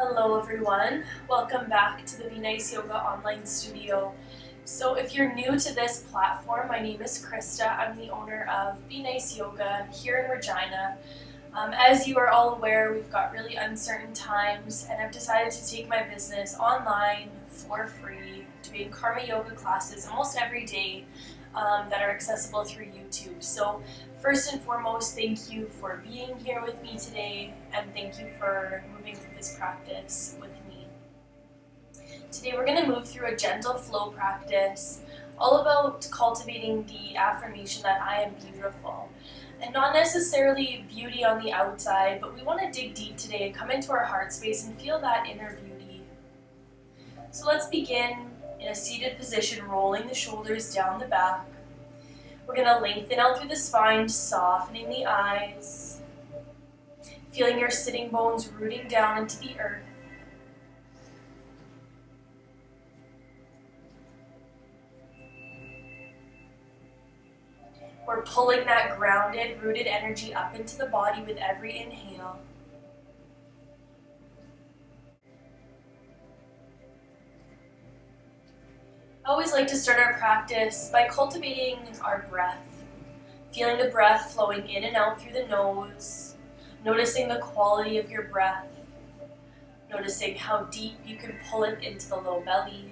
Hello everyone, welcome back to the Be Nice Yoga online studio. So if you're new to this platform, my name is Krista. I'm the owner of Be Nice Yoga here in Regina. As you are all aware, we've got really uncertain times and I've decided to take my business online for free, doing karma yoga classes almost every day that are accessible through YouTube. So first and foremost, thank you for being here with me today, and thank you for moving through this practice with me. Today we're going to move through a gentle flow practice, all about cultivating the affirmation that I am beautiful. And not necessarily beauty on the outside, but we want to dig deep today and come into our heart space and feel that inner beauty. So let's begin in a seated position, rolling the shoulders down the back. We're going to lengthen out through the spine, softening the eyes, feeling your sitting bones rooting down into the earth. We're pulling that grounded, rooted energy up into the body with every inhale. I always like to start our practice by cultivating our breath, feeling the breath flowing in and out through the nose, noticing the quality of your breath, noticing how deep you can pull it into the low belly.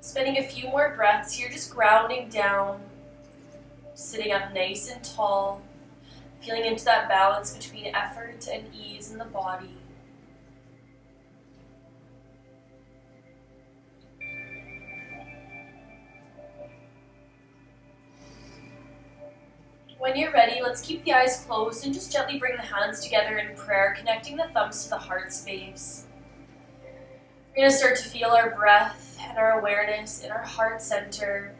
Spending a few more breaths here, just grounding down, sitting up nice and tall, feeling into that balance between effort and ease in the body. When you're ready, let's keep the eyes closed and just gently bring the hands together in prayer, connecting the thumbs to the heart space. We're going to start to feel our breath and our awareness in our heart center.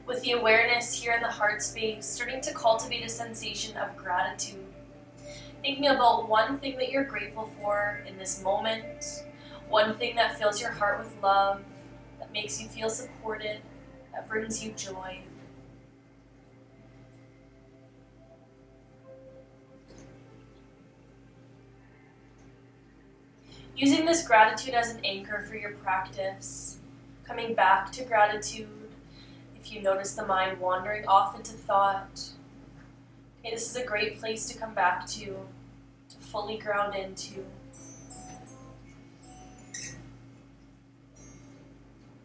With the awareness here in the heart space, starting to cultivate a sensation of gratitude. Thinking about one thing that you're grateful for in this moment, one thing that fills your heart with love, that makes you feel supported, that brings you joy. Using this gratitude as an anchor for your practice, coming back to gratitude. If you notice the mind wandering off into thought, okay, this is a great place to come back to fully ground into.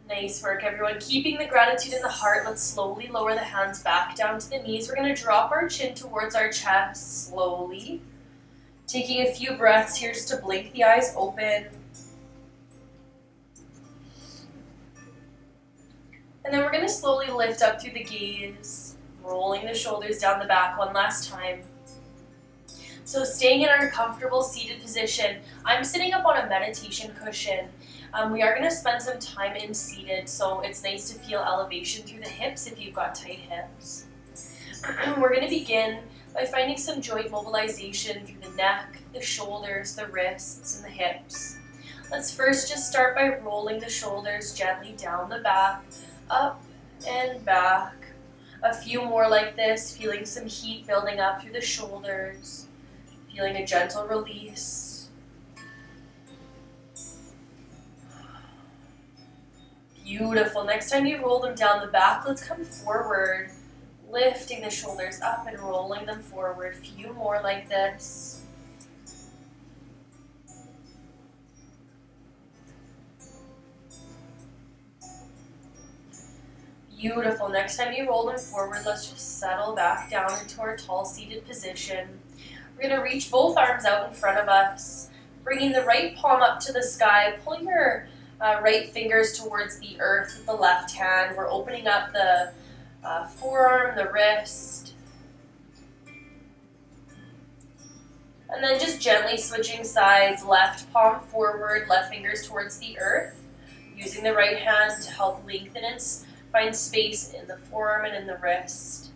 Nice work, everyone. Keeping the gratitude in the heart, let's slowly lower the hands back down to the knees. We're going to drop our chin towards our chest slowly. Taking a few breaths here just to blink the eyes open. And then we're going to slowly lift up through the gaze, rolling the shoulders down the back one last time. So staying in our comfortable seated position, I'm sitting up on a meditation cushion. We are going to spend some time in seated, so it's nice to feel elevation through the hips if you've got tight hips. We're going to begin by finding some joint mobilization through the neck, the shoulders, the wrists, and the hips. Let's first just start by rolling the shoulders gently down the back, up and back. A few more like this, feeling some heat building up through the shoulders, feeling a gentle release. Beautiful. Next time you roll them down the back, let's come forward, lifting the shoulders up and rolling them forward. Few more like this. Beautiful. Next time you roll them forward, let's just settle back down into our tall seated position. We're going to reach both arms out in front of us, bringing the right palm up to the sky. Pull your right fingers towards the earth with the left hand. We're opening up the forearm, the wrist. And then just gently switching sides, left palm forward, left fingers towards the earth. Using the right hand to help lengthen and find space in the forearm and in the wrist.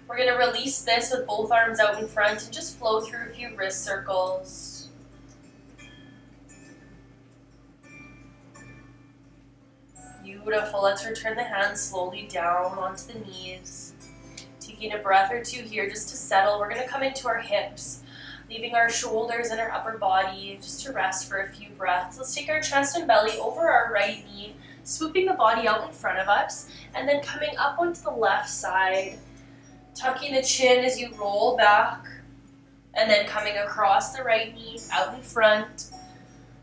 We're going to release this with both arms out in front and just flow through a few wrist circles. Beautiful. Let's return the hands slowly down onto the knees. Taking a breath or two here just to settle. We're going to come into our hips, leaving our shoulders and our upper body just to rest for a few breaths. Let's take our chest and belly over our right knee, swooping the body out in front of us, and then coming up onto the left side, tucking the chin as you roll back, and then coming across the right knee, out in front,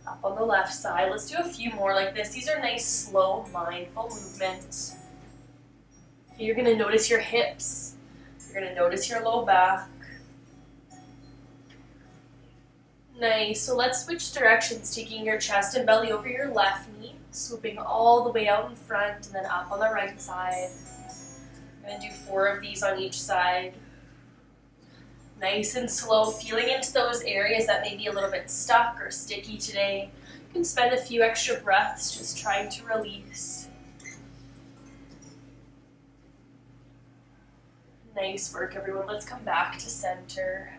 up on the left side. Let's do a few more like this. These are nice, slow, mindful movements. You're going to notice your hips. You're going to notice your low back. Nice. So let's switch directions, taking your chest and belly over your left knee, swooping all the way out in front and then up on the right side. I'm going to do 4 of these on each side. Nice and slow, feeling into those areas that may be a little bit stuck or sticky today. You can spend a few extra breaths just trying to release. Nice work, everyone. Let's come back to center.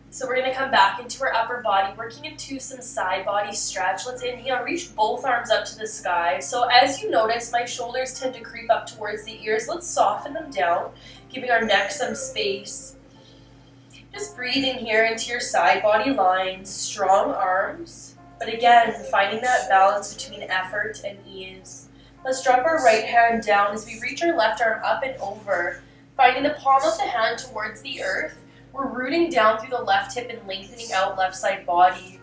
So we're going to come back into our upper body, working into some side body stretch. Let's inhale, reach both arms up to the sky. So as you notice, my shoulders tend to creep up towards the ears. Let's soften them down, giving our neck some space. Just breathing here into your side body lines, strong arms, but again, finding that balance between effort and ease. Let's drop our right hand down as we reach our left arm up and over, finding the palm of the hand towards the earth. We're rooting down through the left hip and lengthening out left side body.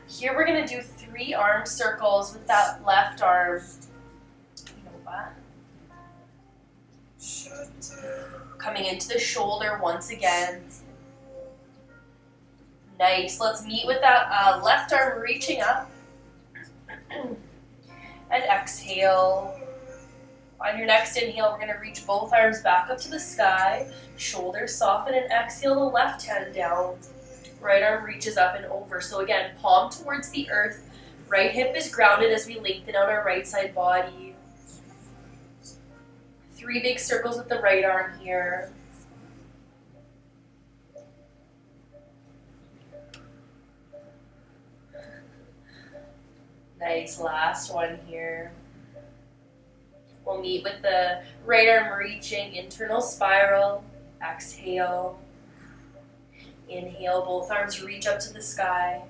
Here we're going to do 3 arm circles with that left arm. Coming into the shoulder once again. Nice. Let's meet with that left arm reaching up. And exhale. On your next inhale, we're going to reach both arms back up to the sky. Shoulders soften and exhale the left hand down. Right arm reaches up and over. So again, palm towards the earth. Right hip is grounded as we lengthen out our right side body. 3 big circles with the right arm here. Nice, last one here. We'll meet with the right arm reaching, internal spiral. Exhale. Inhale, both arms reach up to the sky.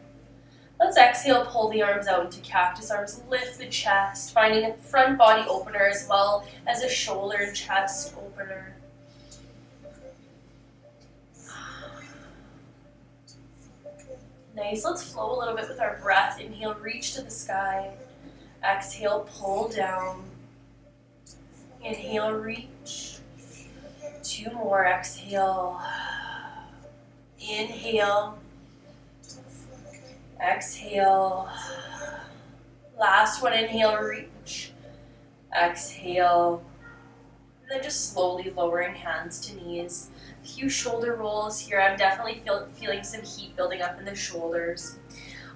Let's exhale, pull the arms out into cactus arms, lift the chest, finding a front body opener as well as a shoulder and chest opener. Nice, let's flow a little bit with our breath. Inhale, reach to the sky. Exhale, pull down. Inhale, reach. 2 more, exhale. Inhale. Exhale. Last one, inhale, reach. Exhale. And then just slowly lowering hands to knees. A few shoulder rolls here. I'm definitely feeling some heat building up in the shoulders.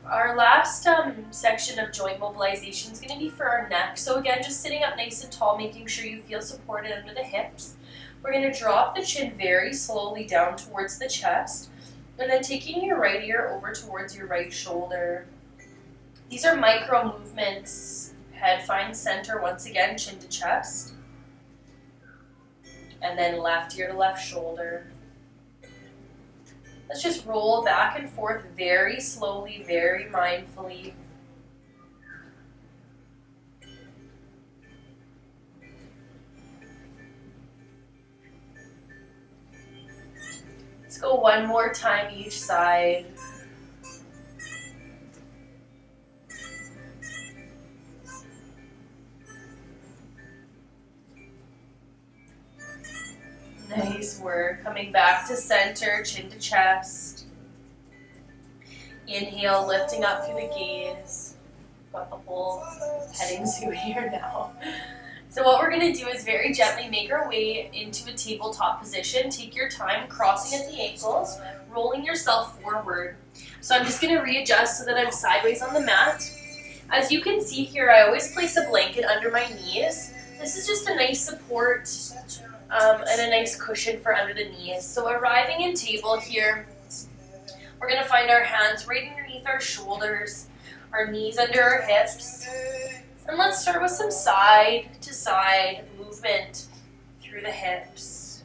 Our last section of joint mobilization is going to be for our neck. So again, just sitting up nice and tall, making sure you feel supported under the hips. We're going to drop the chin very slowly down towards the chest. And then taking your right ear over towards your right shoulder. These are micro movements. Head finds center once again, chin to chest. And then left ear to left shoulder. Let's just roll back and forth very slowly, very mindfully. Let's go one more time each side. Nice work. Coming back to center, chin to chest. Inhale, lifting up through the gaze. Got the whole petting zoo here now. So what we're going to do is very gently make our way into a tabletop position. Take your time, crossing at the ankles, rolling yourself forward. So I'm just going to readjust so that I'm sideways on the mat. As you can see here, I always place a blanket under my knees. This is just a nice support and a nice cushion for under the knees. So arriving in table here, we're going to find our hands right underneath our shoulders. our knees under our hips. And let's start with some side to side movement through the hips.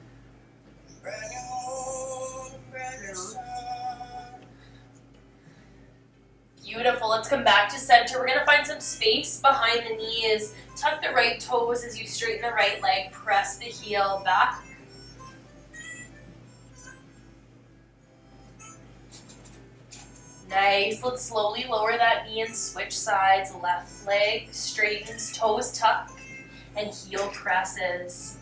Beautiful. Let's come back to center. We're going to find some space behind the knees. Tuck the right toes as you straighten the right leg. Press the heel back. Nice. Let's slowly lower that knee and switch sides. Left leg straightens, toes tuck, and heel presses.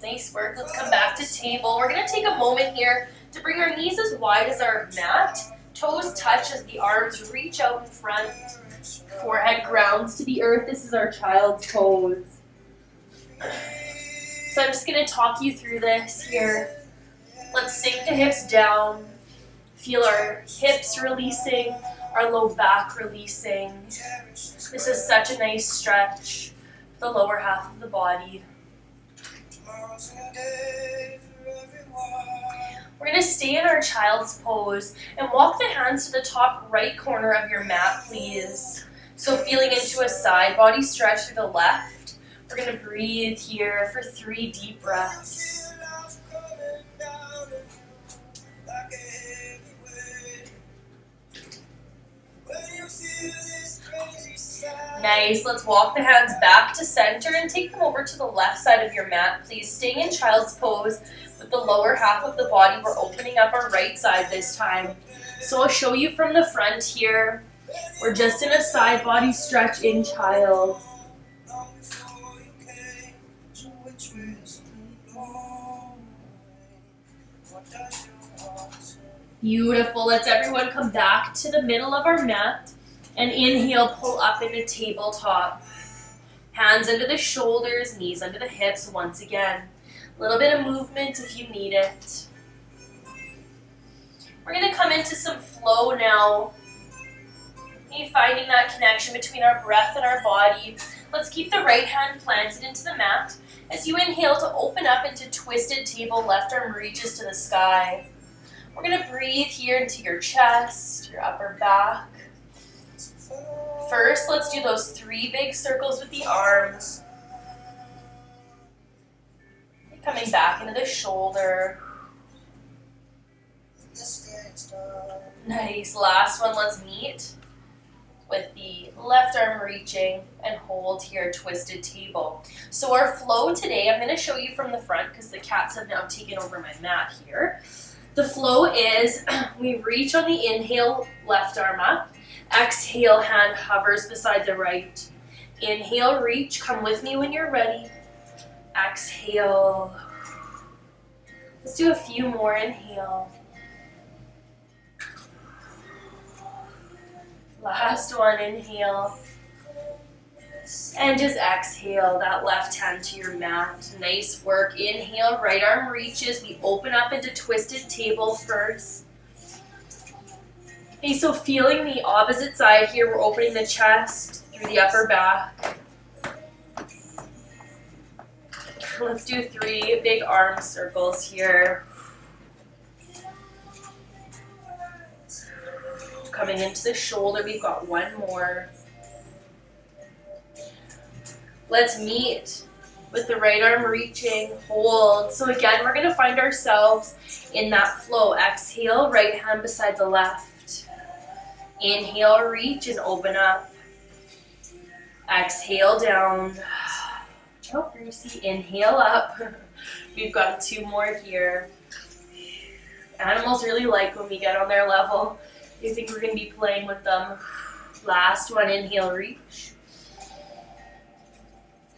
Nice work. Let's come back to table. We're going to take a moment here to bring our knees as wide as our mat. Toes touch as the arms reach out in front. Forehead grounds to the earth. This is our child's pose. So I'm just going to talk you through this here. Let's sink the hips down. Feel our hips releasing, our low back releasing. This is such a nice stretch for the lower half of the body. We're going to stay in our child's pose and walk the hands to the top right corner of your mat, please. So feeling into a side body stretch through the left. We're going to breathe here for 3 deep breaths. Nice. Let's walk the hands back to center and take them over to the left side of your mat, please. Staying in child's pose with the lower half of the body. We're opening up our right side this time. So I'll show you from the front here. We're just in a side body stretch in child. Beautiful. Let's everyone come back to the middle of our mat and inhale, pull up into tabletop. Hands under the shoulders, knees under the hips once again. A little bit of movement if you need it. We're going to come into some flow now. Finding that connection between our breath and our body. Let's keep the right hand planted into the mat. As you inhale to open up into twisted table, left arm reaches to the sky. We're going to breathe here into your chest, your upper back. First, let's do those 3 big circles with the arms. Coming back into the shoulder. Nice. Last one, let's meet with the left arm reaching and hold here, twisted table. So our flow today, I'm going to show you from the front because the cats have now taken over my mat here. The flow is we reach on the inhale, left arm up. Exhale, hand hovers beside the right. Inhale, reach. Come with me when you're ready. Exhale. Let's do a few more. Inhale. Last one. Inhale. And just exhale that left hand to your mat. Nice work. Inhale, right arm reaches. We open up into twisted table first. Okay, so feeling the opposite side here, we're opening the chest through the upper back. Let's do 3 big arm circles here. Coming into the shoulder, we've got 1 more. Let's meet with the right arm reaching, hold. So again, we're going to find ourselves in that flow. Exhale, right hand beside the left. Inhale, reach and open up. Exhale, down. Oh, Brucey. Inhale up. We've got 2 more here. Animals really like when we get on their level. They think we're going to be playing with them. Last one, inhale, reach.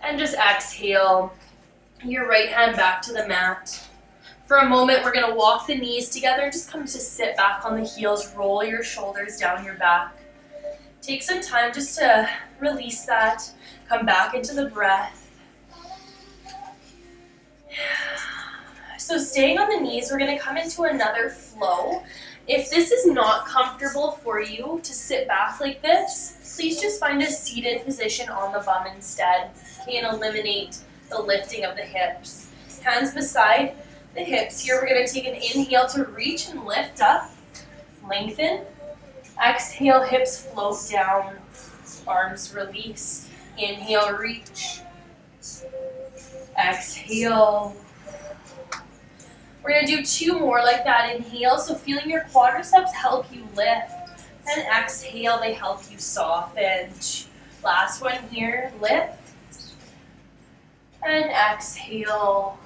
And just exhale your right hand back to the mat. For a moment, we're going to walk the knees together and just come to sit back on the heels. Roll your shoulders down your back. Take some time just to release that. Come back into the breath. So staying on the knees, we're going to come into another flow. If this is not comfortable for you to sit back like this, please just find a seated position on the bum instead. Okay, and eliminate the lifting of the hips. Hands beside the hips here. We're going to take an inhale to reach and lift up. Lengthen. Exhale, hips float down. Arms release. Inhale, reach. Exhale. We're going to do 2 more like that. Inhale, so feeling your quadriceps help you lift. And exhale, they help you soften. Last one here, lift. And exhale.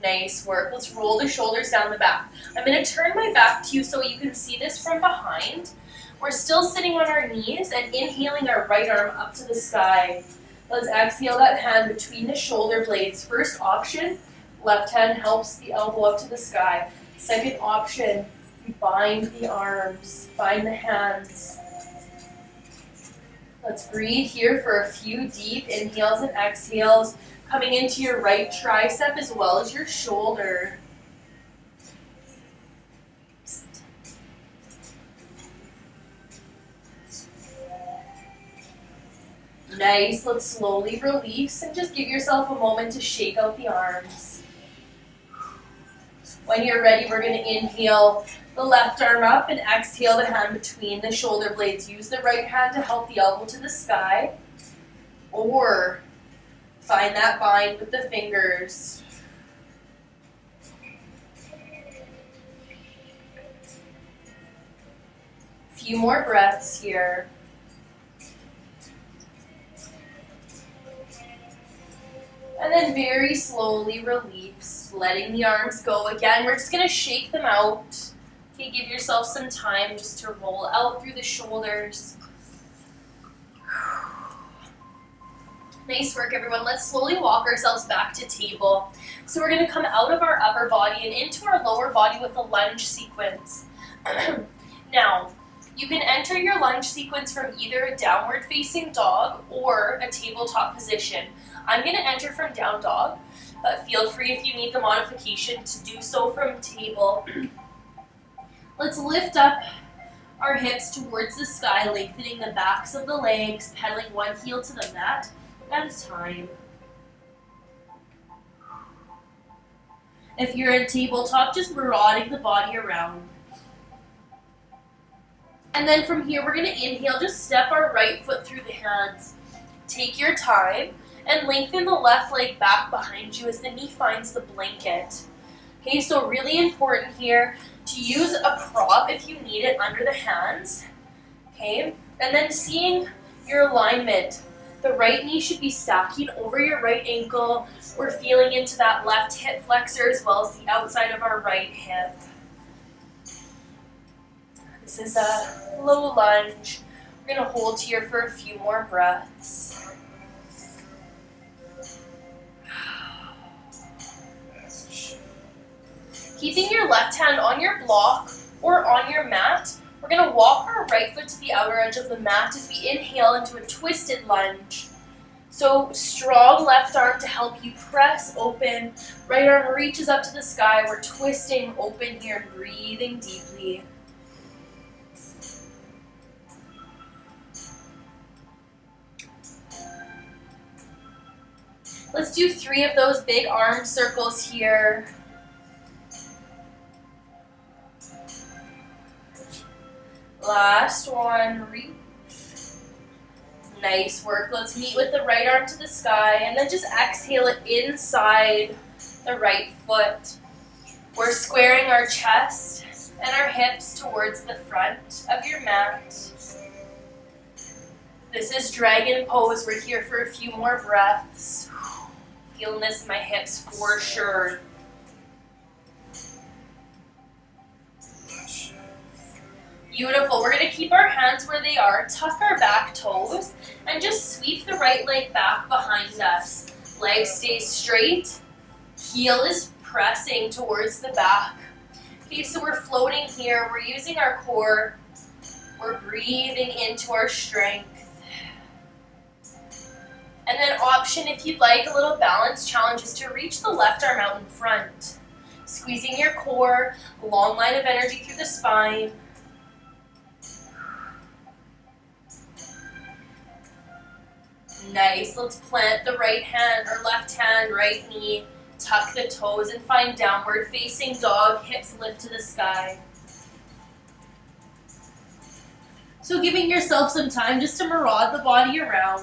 Nice work. Let's roll the shoulders down the back. I'm going to turn my back to you so you can see this from behind. We're still sitting on our knees and inhaling our right arm up to the sky. Let's exhale that hand between the shoulder blades. First option, left hand helps the elbow up to the sky. Second option, you bind the arms, bind the hands. Let's breathe here for a few deep inhales and exhales, coming into your right tricep as well as your shoulder. Nice, let's slowly release and just give yourself a moment to shake out the arms. When you're ready, we're going to inhale the left arm up and exhale the hand between the shoulder blades. Use the right hand to help the elbow to the sky, or find that bind with the fingers. Few more breaths here. And then very slowly release, letting the arms go. Again, we're just going to shake them out. Okay, give yourself some time just to roll out through the shoulders. Nice work, everyone. Let's slowly walk ourselves back to table. So we're going to come out of our upper body and into our lower body with a lunge sequence. Now, you can enter your lunge sequence from either a downward facing dog or a tabletop position. I'm going to enter from down dog, but feel free if you need the modification to do so from table. Let's lift up our hips towards the sky, lengthening the backs of the legs, pedaling one heel to the mat at a time. If you're in tabletop, just marauding the body around. And then from here, we're going to inhale, just step our right foot through the hands. Take your time and lengthen the left leg back behind you as the knee finds the blanket. Okay, so really important here to use a prop if you need it under the hands. Okay, and then seeing your alignment. The right knee should be stacking over your right ankle. We're feeling into that left hip flexor as well as the outside of our right hip. This is a low lunge. We're going to hold here for a few more breaths. Keeping your left hand on your block or on your mat, we're going to walk our right foot to the outer edge of the mat as we inhale into a twisted lunge. So strong left arm to help you press open. Right arm reaches up to the sky. We're twisting open here and breathing deeply. Let's do 3 of those big arm circles here. Last one, reach. Nice work. Let's meet with the right arm to the sky and then just exhale it inside the right foot. We're squaring our chest and our hips towards the front of your mat. This is dragon pose. We're here for a few more breaths. Feeling this in my hips for sure. Beautiful. We're going to keep our hands where they are, tuck our back toes, and just sweep the right leg back behind us. Leg stays straight. Heel is pressing towards the back. Okay, so we're floating here. We're using our core. We're breathing into our strength. And then option, if you'd like, a little balance challenge is to reach the left arm out in front. Squeezing your core, long line of energy through the spine. Nice. Let's plant the right hand or left hand, right knee Tuck the toes and find downward facing dog, hips lift to the sky. So giving yourself some time just to maraud the body around.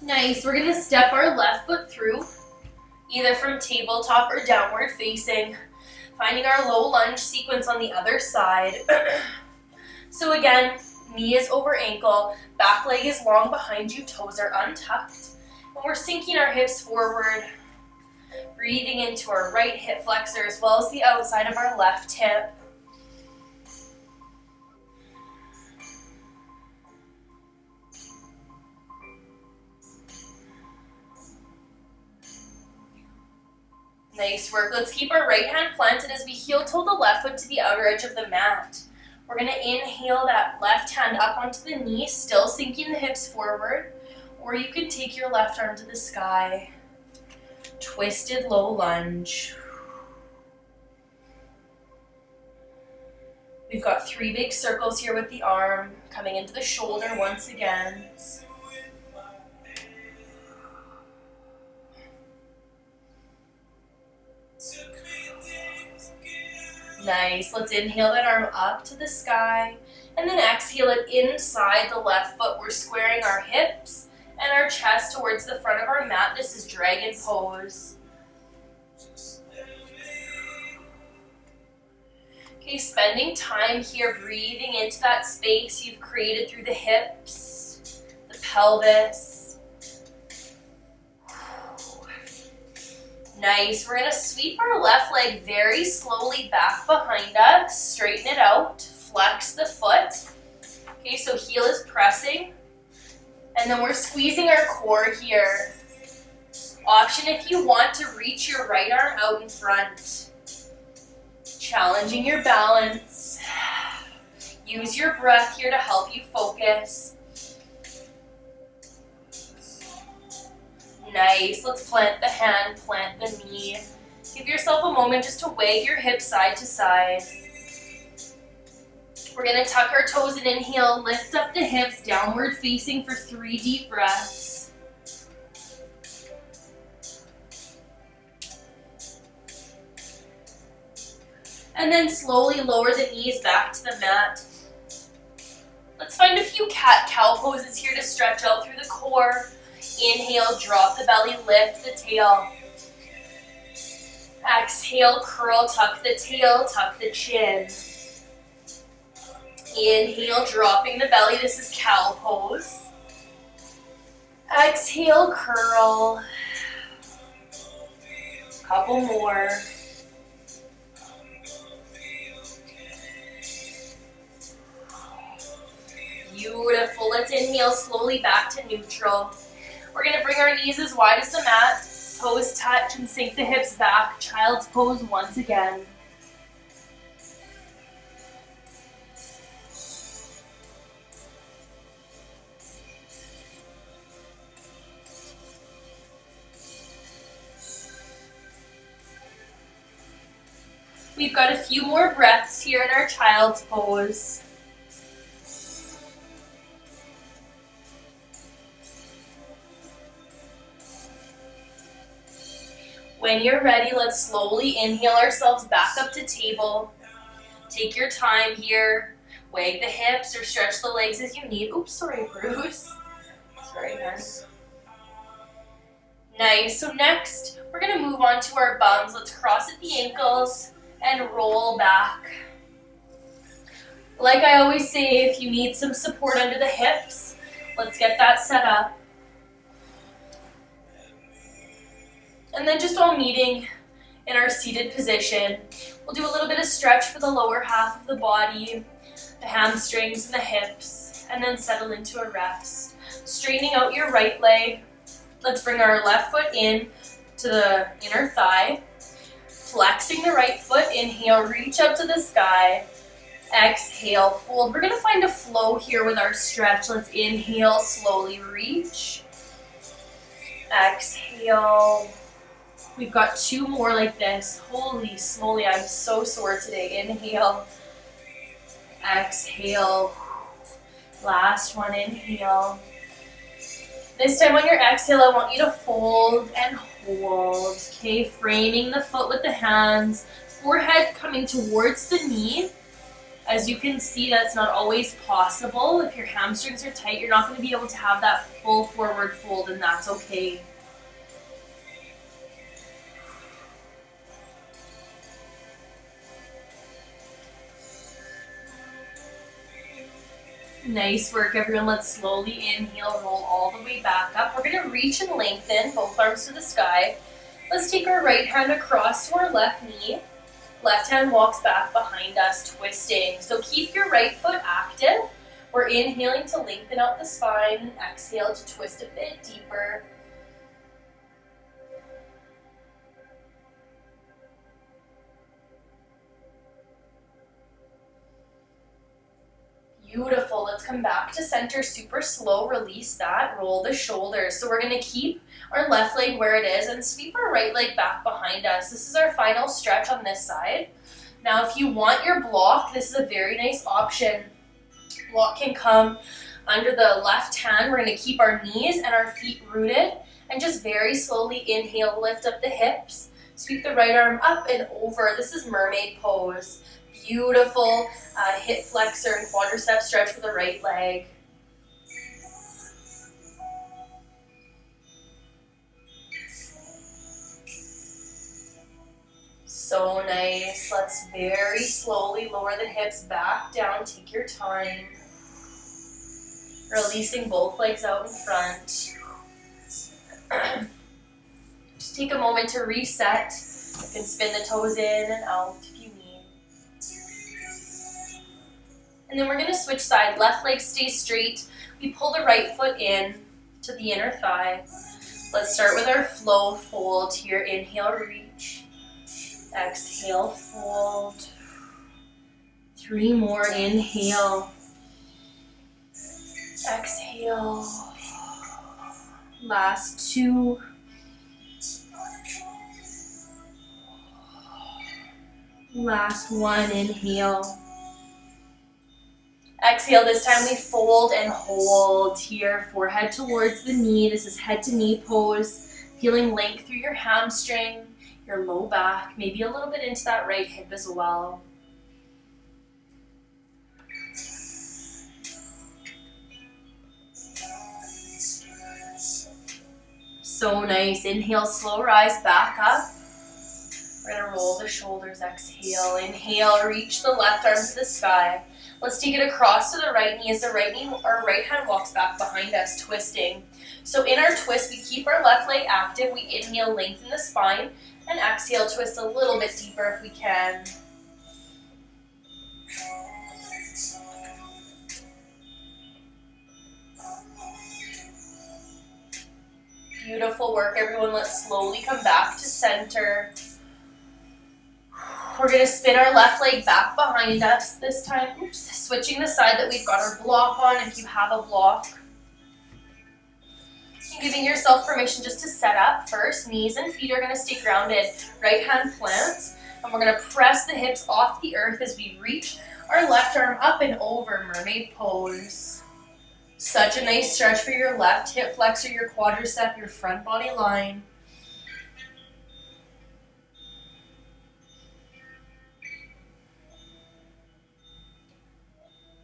Nice, we're gonna step our left foot through, either from tabletop or downward facing, finding our low lunge sequence on the other side. So again, knee is over ankle, back leg is long behind you, toes are untucked, and we're sinking our hips forward, breathing into our right hip flexor as well as the outside of our left hip. Nice work. Let's keep our right hand planted as we heel toe the left foot to the outer edge of the mat. We're going to inhale that left hand up onto the knee, still sinking the hips forward, or you can take your left arm to the sky. Twisted low lunge. We've got 3 big circles here with the arm coming into the shoulder once again. Nice. Let's inhale that arm up to the sky and then exhale it inside the left foot. We're squaring our hips and our chest towards the front of our mat. This is dragon pose. Okay, spending time here breathing into that space you've created through the hips, the pelvis. Nice. We're going to sweep our left leg very slowly back behind us. Straighten it out. Flex the foot. Okay, so heel is pressing. And then we're squeezing our core here. Option if you want to reach your right arm out in front. Challenging your balance. Use your breath here to help you focus. Nice. Let's plant the hand, plant the knee. Give yourself a moment just to wag your hips side to side. We're going to tuck our toes and inhale, lift up the hips, downward facing for 3 deep breaths. And then slowly lower the knees back to the mat. Let's find a few cat-cow poses here to stretch out through the core. Inhale, drop the belly, lift the tail. Exhale, curl, tuck the tail, tuck the chin. Inhale, dropping the belly. This is cow pose. Exhale, curl. Couple more. Beautiful. Let's inhale slowly back to neutral. We're going to bring our knees as wide as the mat, toes touch, and sink the hips back. Child's pose once again. We've got a few more breaths here in our child's pose. When you're ready, let's slowly inhale ourselves back up to table. Take your time here. Wag the hips or stretch the legs as you need. Oops, sorry, Bruce. Sorry, man. Nice. So next, we're going to move on to our bums. Let's cross at the ankles and roll back. Like I always say, if you need some support under the hips, let's get that set up. And then just all meeting in our seated position, we'll do a little bit of stretch for the lower half of the body, the hamstrings and the hips, and then settle into a rest. Straightening out your right leg. Let's bring our left foot in to the inner thigh. Flexing the right foot, inhale, reach up to the sky. Exhale, fold. We're going to find a flow here with our stretch. Let's inhale, slowly reach. Exhale. We've got 2 more like this. Holy smoly, I'm so sore today. Inhale. Exhale. Last one, inhale. This time on your exhale, I want you to fold and hold. Okay, framing the foot with the hands, forehead coming towards the knee. As you can see, that's not always possible. If your hamstrings are tight, you're not going to be able to have that full forward fold, and that's okay. Nice work, everyone. Let's slowly inhale, roll all the way back up. We're going to reach and lengthen, both arms to the sky. Let's take our right hand across to our left knee. Left hand walks back behind us, twisting. So keep your right foot active. We're inhaling to lengthen out the spine and exhale to twist a bit deeper. Beautiful. Let's come back to center super slow. Release that. Roll the shoulders. So we're going to keep our left leg where it is and sweep our right leg back behind us. This is our final stretch on this side. Now, if you want your block, this is a very nice option. Block can come under the left hand. We're going to keep our knees and our feet rooted and just very slowly inhale, lift up the hips. Sweep the right arm up and over. This is mermaid pose. Beautiful hip flexor and quadricep stretch for the right leg. So nice. Let's very slowly lower the hips back down. Take your time. Releasing both legs out in front. Just take a moment to reset. You can spin the toes in and out if you need. And then we're going to switch side. Left leg stays straight. We pull the right foot in to the inner thigh. Let's start with our flow fold here. Inhale, reach. Exhale, fold. 3 more. Inhale. Exhale. Last 2. Last 1. Inhale. Exhale. This time we fold and hold here. Forehead towards the knee. This is head to knee pose. Feeling length through your hamstring, your low back, maybe a little bit into that right hip as well. So nice. Inhale, slow rise back up. We're going to roll the shoulders. Exhale. Inhale, reach the left arm to the sky. Let's take it across to the right knee as the right knee or right hand walks back behind us, twisting. So in our twist, we keep our left leg active. We inhale, lengthen the spine, and exhale, twist a little bit deeper if we can. Beautiful work, everyone. Let's slowly come back to center. We're going to spin our left leg back behind us this time. Switching the side that we've got our block on if you have a block. And giving yourself permission just to set up first. Knees and feet are going to stay grounded. Right hand plants. And we're going to press the hips off the earth as we reach our left arm up and over, mermaid pose. Such a nice stretch for your left hip flexor, your quadricep, your front body line.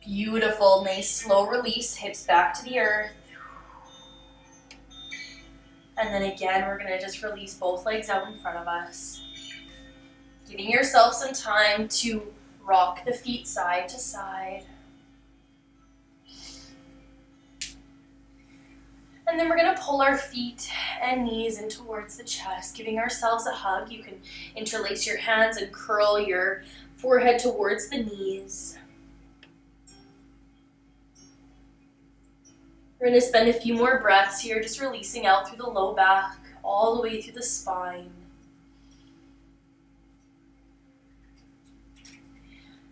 Beautiful, nice slow release, hips back to the earth. And then again, we're going to just release both legs out in front of us. Giving yourself some time to rock the feet side to side. And then we're going to pull our feet and knees in towards the chest, giving ourselves a hug. You can interlace your hands and curl your forehead towards the knees. We're going to spend a few more breaths here, just releasing out through the low back, all the way through the spine.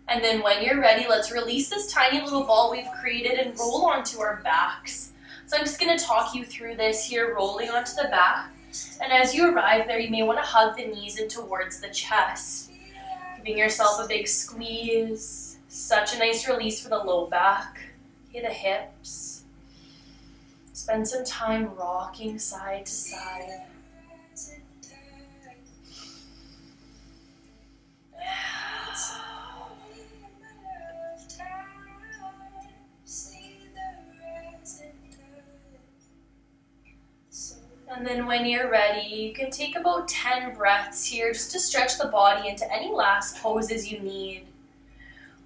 And then when you're ready, let's release this tiny little ball we've created and roll onto our backs. So I'm just going to talk you through this here, rolling onto the back. And as you arrive there, you may want to hug the knees in towards the chest. Giving yourself a big squeeze. Such a nice release for the low back. the hips. Spend some time rocking side to side. And then when you're ready, you can take about 10 breaths here just to stretch the body into any last poses you need.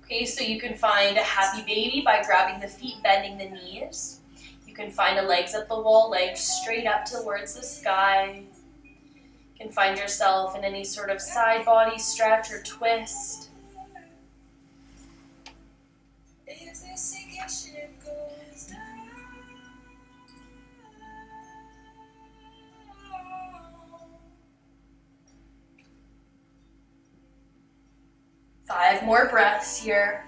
Okay, so you can find a happy baby by grabbing the feet, bending the knees. You can find a legs up the wall, legs straight up towards the sky. You can find yourself in any sort of side body stretch or twist. Five more breaths here.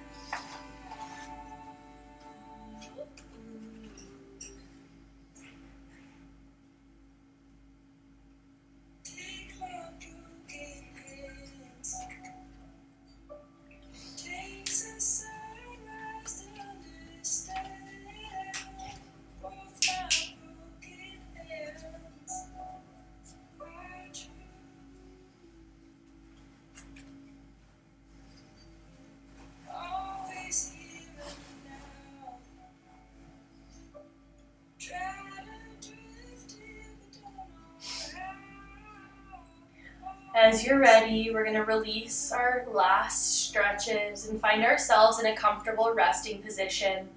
As you're ready, we're going to release our last stretches and find ourselves in a comfortable resting position.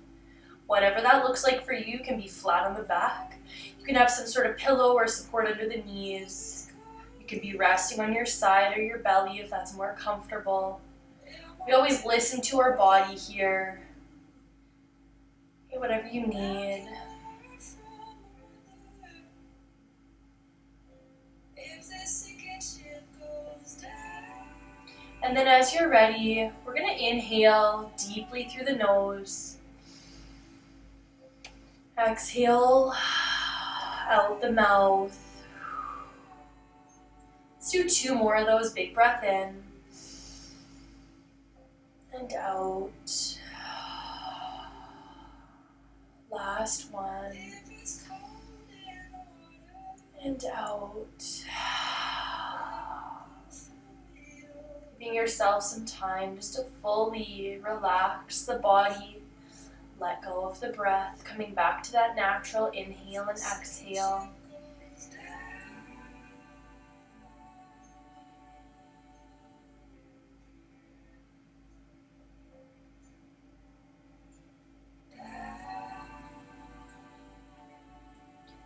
Whatever that looks like for you, can be flat on the back. You can have some sort of pillow or support under the knees. You can be resting on your side or your belly if that's more comfortable. We always listen to our body here. Okay, whatever you need. And then as you're ready, we're going to inhale deeply through the nose. Exhale out the mouth. Let's do 2 more of those. Big breath in and out. Last one. And out. Giving yourself some time just to fully relax the body. Let go of the breath, coming back to that natural inhale and exhale.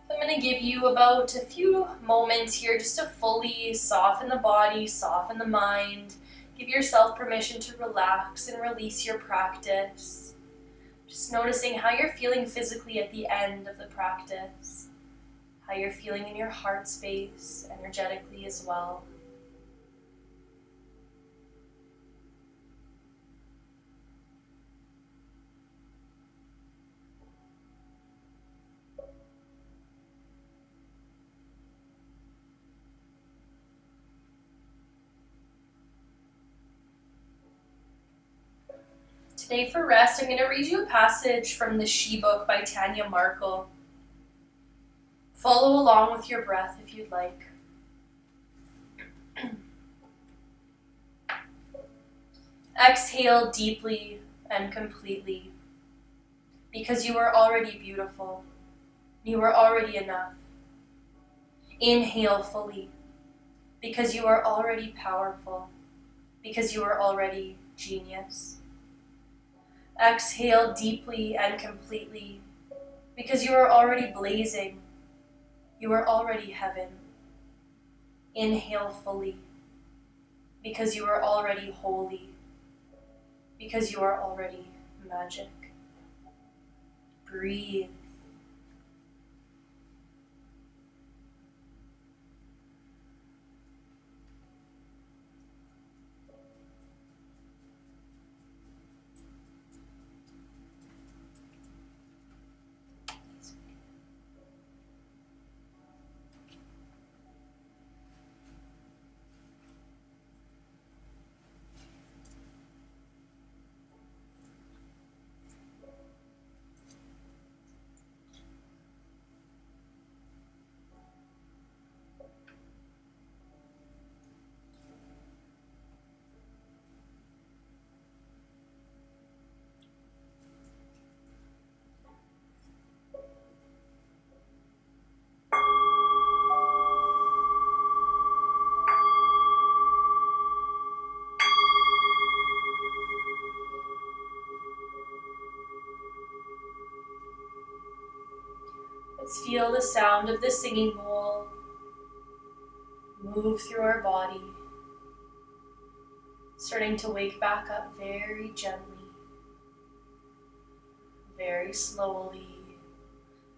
I'm going to give you about a few moments here just to fully soften the body, soften the mind. Give yourself permission to relax and release your practice. Just noticing how you're feeling physically at the end of the practice. How you're feeling in your heart space, energetically as well. Today for rest, I'm going to read you a passage from the She Book by Tanya Markle. Follow along with your breath if you'd like. Exhale deeply and completely, because you are already beautiful. You are already enough. Inhale fully, because you are already powerful, because you are already genius. Exhale deeply and completely, because you are already blazing. You are already heaven. Inhale fully, because you are already holy, because you are already magic. Breathe. Let's feel the sound of the singing bowl move through our body, starting to wake back up very gently, very slowly.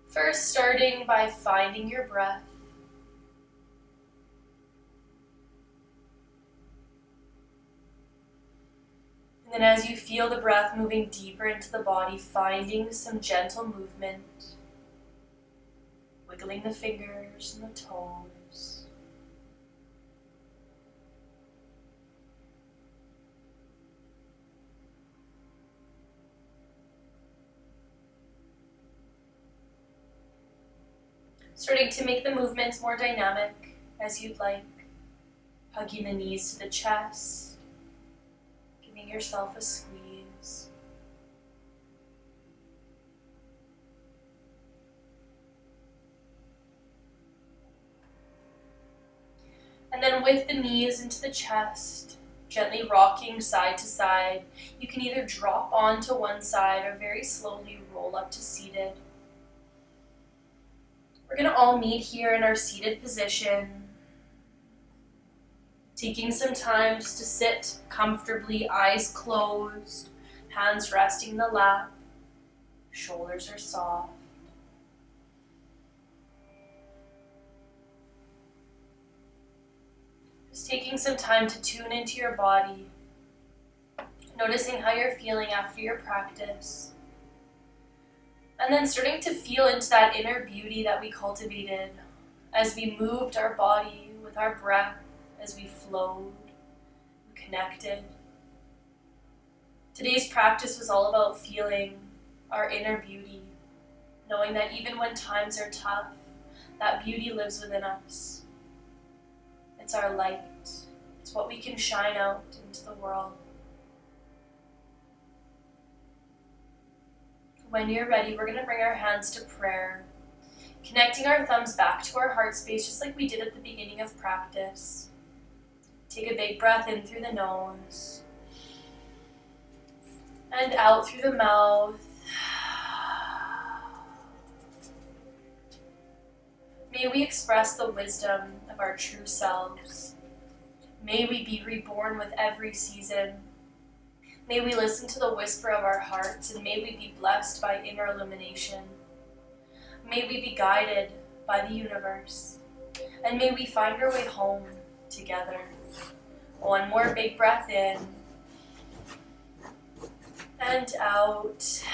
First, starting by finding your breath. And then as you feel the breath moving deeper into the body, finding some gentle movement, wiggling the fingers and the toes. Starting to make the movements more dynamic as you'd like, hugging the knees to the chest, giving yourself a squeeze. And then with the knees into the chest, gently rocking side to side, you can either drop onto one side or very slowly roll up to seated. We're going to all meet here in our seated position, taking some time just to sit comfortably, eyes closed, hands resting in the lap, shoulders are soft. Just taking some time to tune into your body, noticing how you're feeling after your practice. And then starting to feel into that inner beauty that we cultivated as we moved our body with our breath, as we flowed, connected. Today's practice was all about feeling our inner beauty, knowing that even when times are tough, that beauty lives within us. It's our light. It's what we can shine out into the world. When you're ready, we're going to bring our hands to prayer, connecting our thumbs back to our heart space just like we did at the beginning of practice. Take a big breath in through the nose and out through the mouth. May we express the wisdom of our true selves. May we be reborn with every season. May we listen to the whisper of our hearts, and may we be blessed by inner illumination. May we be guided by the universe, and may we find our way home together. One more big breath in and out.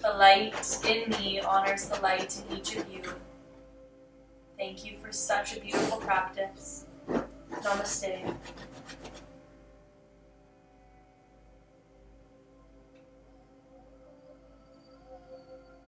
The light in me honors the light in each of you. Thank you for such a beautiful practice. Namaste.